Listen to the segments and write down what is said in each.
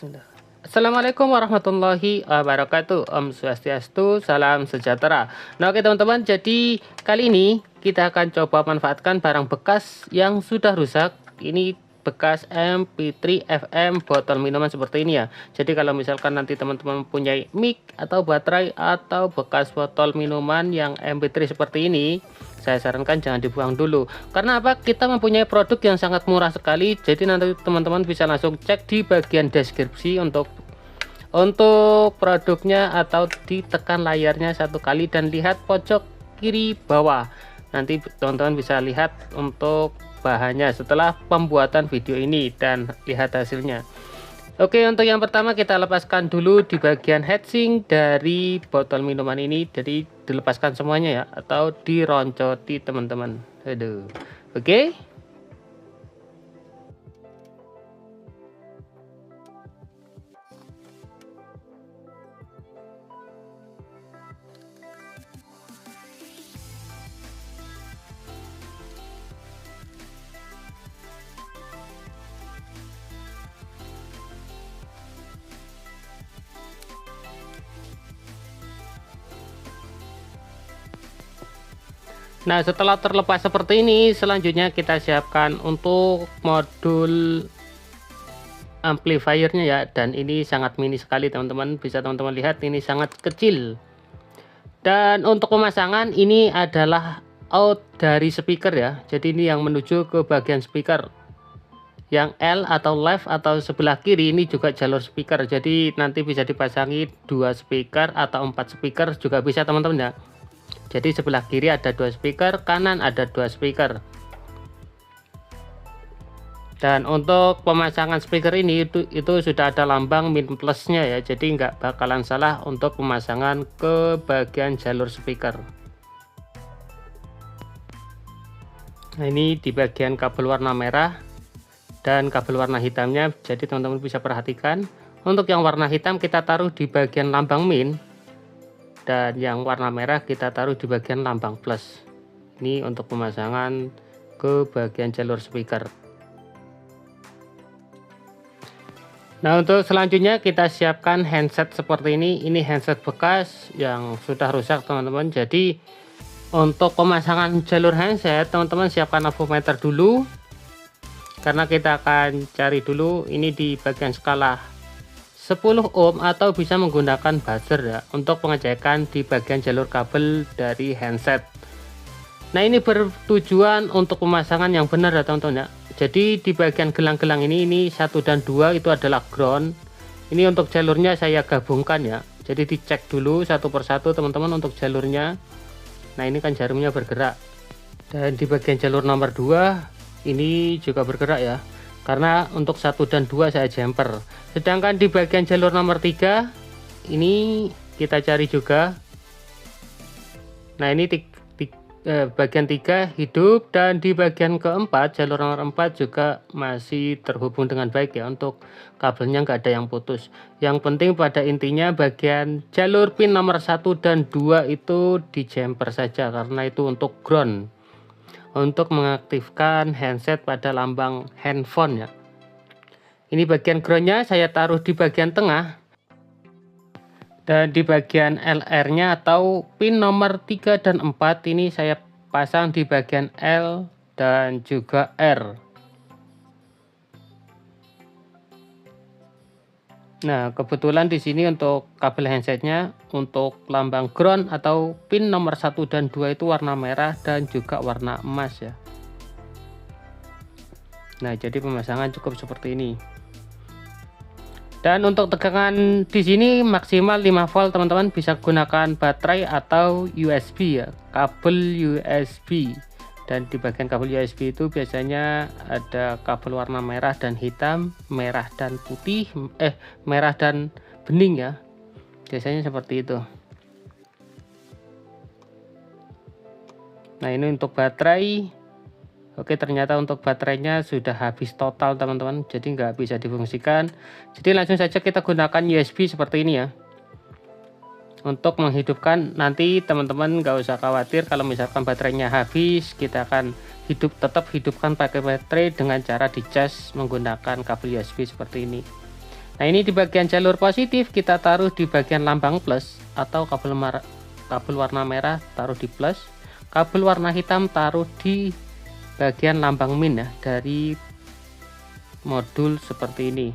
Bismillah. Assalamualaikum warahmatullahi wabarakatuh. Om Swastiastu, salam sejahtera. Nah, oke teman-teman, jadi kali ini kita akan coba manfaatkan barang bekas yang sudah rusak. Ini bekas MP3 FM botol minuman seperti ini ya. Jadi kalau misalkan nanti teman-teman mempunyai mic atau baterai atau bekas botol minuman yang MP3 seperti ini, saya sarankan jangan dibuang dulu. Karena apa? Kita mempunyai produk yang sangat murah sekali. Jadi nanti teman-teman bisa langsung cek di bagian deskripsi untuk produknya, atau ditekan layarnya satu kali dan lihat pojok kiri bawah. Nanti teman-teman bisa lihat untuk bahannya setelah pembuatan video ini dan lihat hasilnya. Oke, untuk yang pertama kita lepaskan dulu di bagian heatsink dari botol minuman ini. Jadi dilepaskan semuanya ya, atau dironcoti teman-teman. Aduh. Oke. Nah, setelah terlepas seperti ini, selanjutnya kita siapkan untuk modul amplifiernya ya. Dan ini sangat mini sekali teman-teman, bisa teman-teman lihat ini sangat kecil. Dan untuk pemasangan ini adalah out dari speaker ya. Jadi ini yang menuju ke bagian speaker. Yang L atau left atau sebelah kiri ini juga jalur speaker. Jadi nanti bisa dipasangi 2 speaker atau 4 speaker juga bisa teman-teman ya. Jadi sebelah kiri ada 2 speaker, kanan ada 2 speaker. Dan untuk pemasangan speaker ini itu sudah ada lambang min plusnya ya. Jadi nggak bakalan salah untuk pemasangan ke bagian jalur speaker. Nah, ini di bagian kabel warna merah dan kabel warna hitamnya. Jadi teman-teman bisa perhatikan, untuk yang warna hitam kita taruh di bagian lambang min, dan yang warna merah kita taruh di bagian lambang plus. Ini untuk pemasangan ke bagian jalur speaker. Nah, untuk selanjutnya kita siapkan handset seperti ini. Ini handset bekas yang sudah rusak teman-teman. Jadi untuk pemasangan jalur handset, teman-teman siapkan avometer dulu, karena kita akan cari dulu ini di bagian skala 10 ohm atau bisa menggunakan buzzer ya, untuk pengecekan di bagian jalur kabel dari handset. Nah, ini bertujuan untuk pemasangan yang benar ya teman-teman ya. Jadi di bagian gelang-gelang ini 1 dan 2 itu adalah ground. Ini untuk jalurnya saya gabungkan ya. Jadi dicek dulu satu persatu teman-teman untuk jalurnya. Nah, ini kan jarumnya bergerak. Dan di bagian jalur nomor 2 ini juga bergerak ya, karena untuk 1 dan 2 saya jumper. Sedangkan di bagian jalur nomor 3 ini kita cari juga. Nah, ini bagian 3 hidup, dan di bagian keempat jalur nomor 4 juga masih terhubung dengan baik ya. Untuk kabelnya nggak ada yang putus. Yang penting pada intinya bagian jalur pin nomor 1 dan 2 itu di jumper saja, karena itu untuk ground, untuk mengaktifkan handset pada lambang handphone ya. Ini bagian groundnya saya taruh di bagian tengah, dan di bagian LR nya atau pin nomor 3 dan 4 ini saya pasang di bagian L dan juga R. Nah, kebetulan di sini untuk kabel handsetnya untuk lambang ground atau pin nomor 1 dan 2 itu warna merah dan juga warna emas ya. Nah, jadi pemasangan cukup seperti ini. Dan untuk tegangan di sini maksimal 5 volt teman-teman, bisa gunakan baterai atau USB ya, kabel USB. Dan di bagian kabel USB itu biasanya ada kabel warna merah dan hitam, merah dan putih, merah dan bening ya. Biasanya seperti itu. Nah, ini untuk baterai. Oke, ternyata untuk baterainya sudah habis total teman-teman, jadi nggak bisa difungsikan. Jadi langsung saja kita gunakan USB seperti ini ya. Untuk menghidupkan, nanti teman-teman nggak usah khawatir kalau misalkan baterainya habis, kita akan tetap hidupkan pakai baterai dengan cara dicas menggunakan kabel USB seperti ini. Nah, ini di bagian jalur positif kita taruh di bagian lambang plus, atau kabel warna merah taruh di plus, kabel warna hitam taruh di bagian lambang min ya, dari modul seperti ini.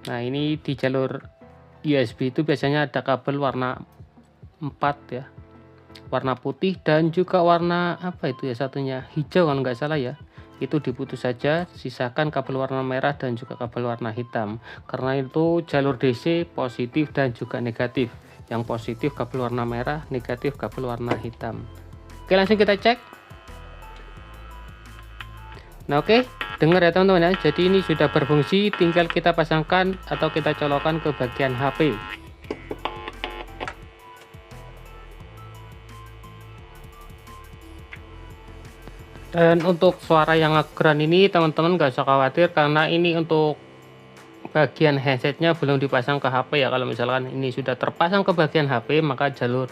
Nah, ini di jalur USB itu biasanya ada kabel warna 4 ya, warna putih dan juga warna apa itu ya, satunya hijau kalau nggak salah ya. Itu diputus saja, sisakan kabel warna merah dan juga kabel warna hitam, karena itu jalur DC positif dan juga negatif. Yang positif kabel warna merah, negatif kabel warna hitam. Oke, langsung kita cek. Nah, oke, dengar ya teman-teman ya, jadi ini sudah berfungsi, tinggal kita pasangkan atau kita colokkan ke bagian HP. Dan untuk suara yang ngeground ini teman-teman gak usah khawatir, karena ini untuk bagian headsetnya belum dipasang ke HP ya. Kalau misalkan ini sudah terpasang ke bagian HP, maka jalur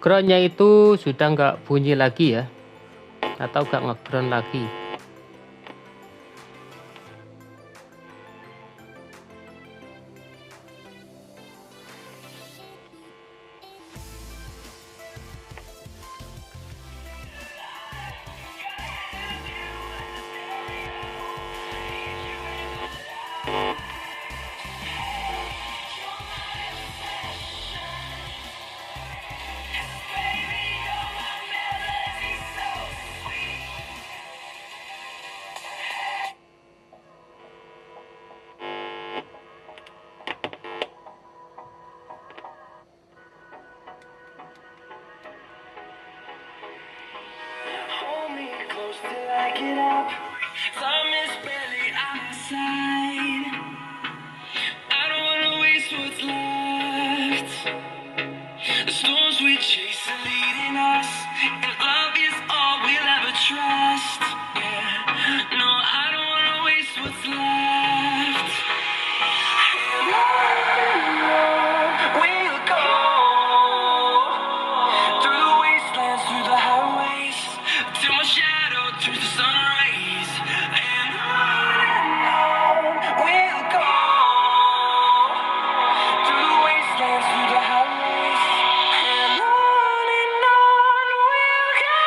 groundnya itu sudah nggak bunyi lagi ya, atau nggak ngeground lagi. Get up, time is barely on our side. I don't wanna waste what's left. The storms we chase are leading us, and love is all we'll ever trust. Yeah, no, I don't wanna waste what's left. And on we'll go, through the wastelands, through the highways, till my shadow turns to sun rays. And on we'll go, through the wastelands, through the highways. And on we'll go.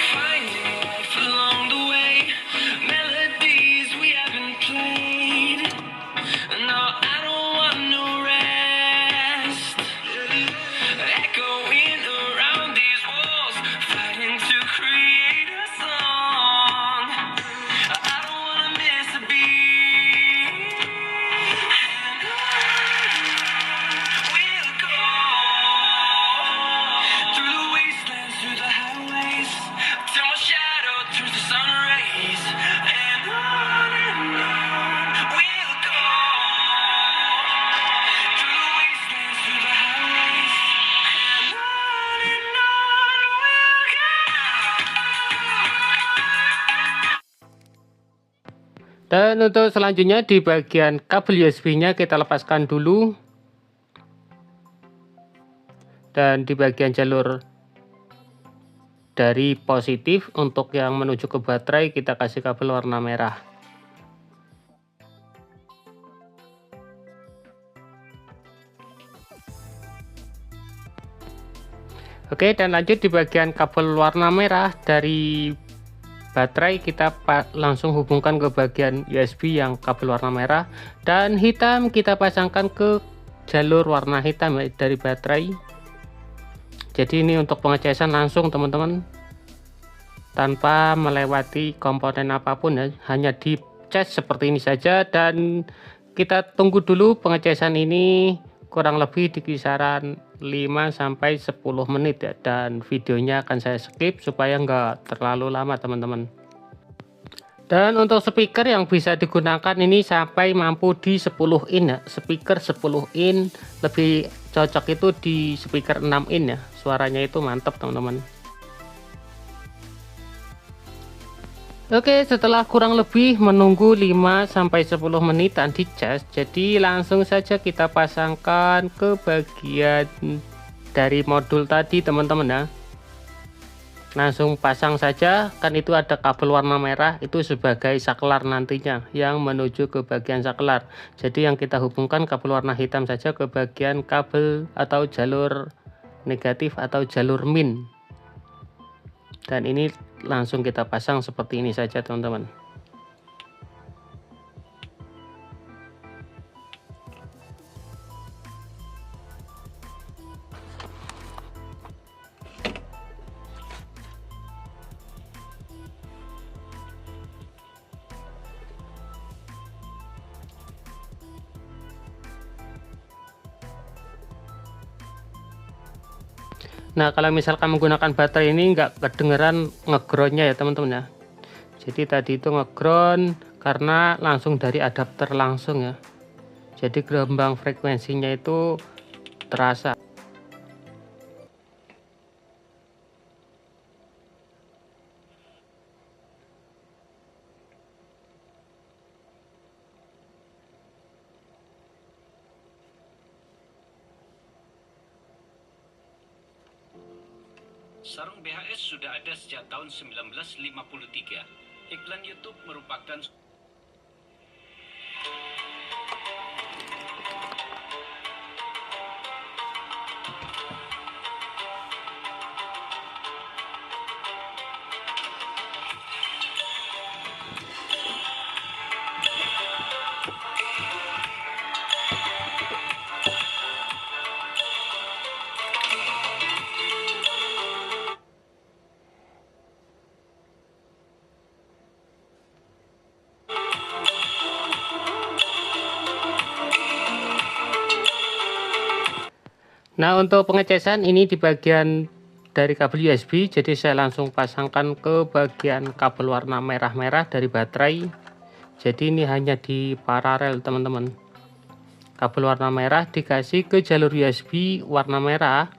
Finding life along the way, melodies we haven't played. No, I don't want no rest. Echoing around these walls, fighting to create a song. I don't wanna miss a beat. And on we'll go, through the wastelands, through the highways, till my shadow turns to sun rays. And on we'll go, through the wastelands, through the highways. And on we'll go. Dan untuk selanjutnya di bagian kabel USB-nya kita lepaskan dulu. Dan di bagian jalur dari positif untuk yang menuju ke baterai kita kasih kabel warna merah. Oke, dan lanjut di bagian kabel warna merah dari baterai kita langsung hubungkan ke bagian USB yang kabel warna merah, dan hitam kita pasangkan ke jalur warna hitam ya, dari baterai. Jadi ini untuk pengecasan langsung teman-teman, tanpa melewati komponen apapun ya, hanya dicas seperti ini saja. Dan kita tunggu dulu pengecasan ini kurang lebih di kisaran 5-10 menit ya, dan videonya akan saya skip supaya nggak terlalu lama teman-teman. Dan untuk speaker yang bisa digunakan ini sampai mampu di 10 in ya, speaker 10 in, lebih cocok itu di speaker 6 in ya, suaranya itu mantap teman-teman. Oke, setelah kurang lebih menunggu 5-10 menitan di cas, jadi langsung saja kita pasangkan ke bagian dari modul tadi teman-teman ya. Langsung pasang saja, kan itu ada kabel warna merah itu sebagai saklar nantinya yang menuju ke bagian saklar. Jadi yang kita hubungkan kabel warna hitam saja ke bagian kabel atau jalur negatif atau jalur min. Dan ini langsung kita pasang seperti ini saja teman-teman. Nah, kalau misalkan menggunakan baterai ini nggak kedengeran ngegroundnya ya teman-teman ya. Jadi tadi itu ngeground karena langsung dari adapter langsung ya. Jadi gelombang frekuensinya itu terasa. Sarung BHS sudah ada sejak tahun 1953. Iklan YouTube merupakan Nah, untuk pengecasan ini di bagian dari kabel USB, jadi saya langsung pasangkan ke bagian kabel warna merah-merah dari baterai. Jadi ini hanya di paralel teman-teman. Kabel warna merah dikasih ke jalur USB warna merah,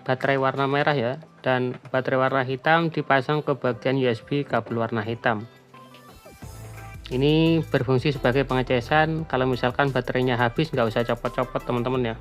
baterai warna merah ya, dan baterai warna hitam dipasang ke bagian USB kabel warna hitam. Ini berfungsi sebagai pengecasan. Kalau misalkan baterainya habis nggak usah copot-copot teman-teman ya.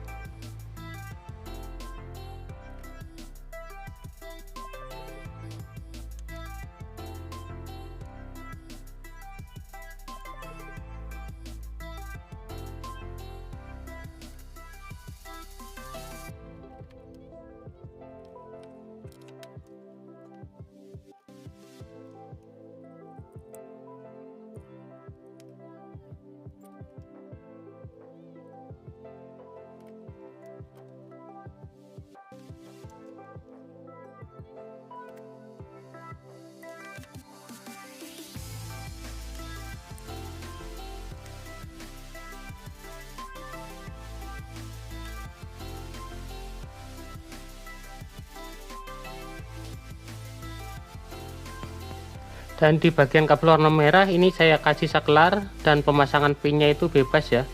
Dan di bagian kabel warna merah ini saya kasih saklar dan pemasangan pinnya itu bebas ya.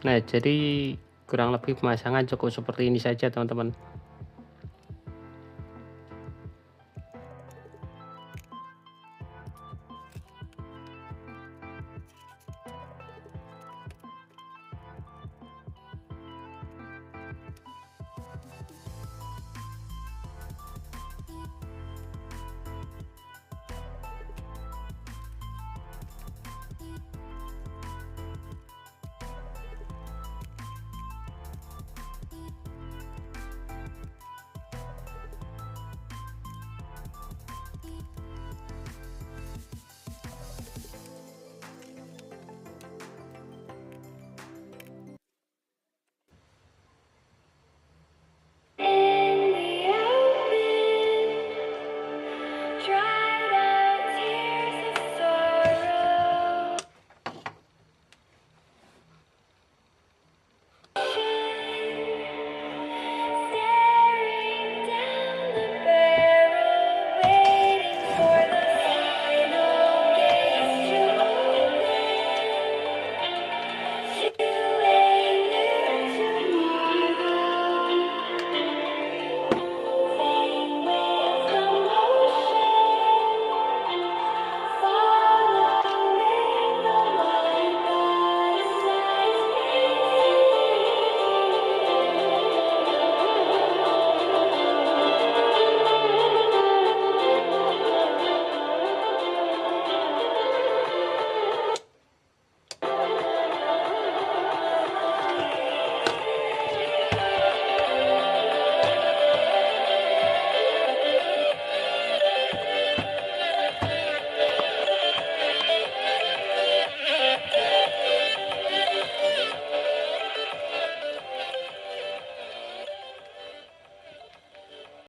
Nah, jadi kurang lebih pemasangan cukup seperti ini saja teman-teman.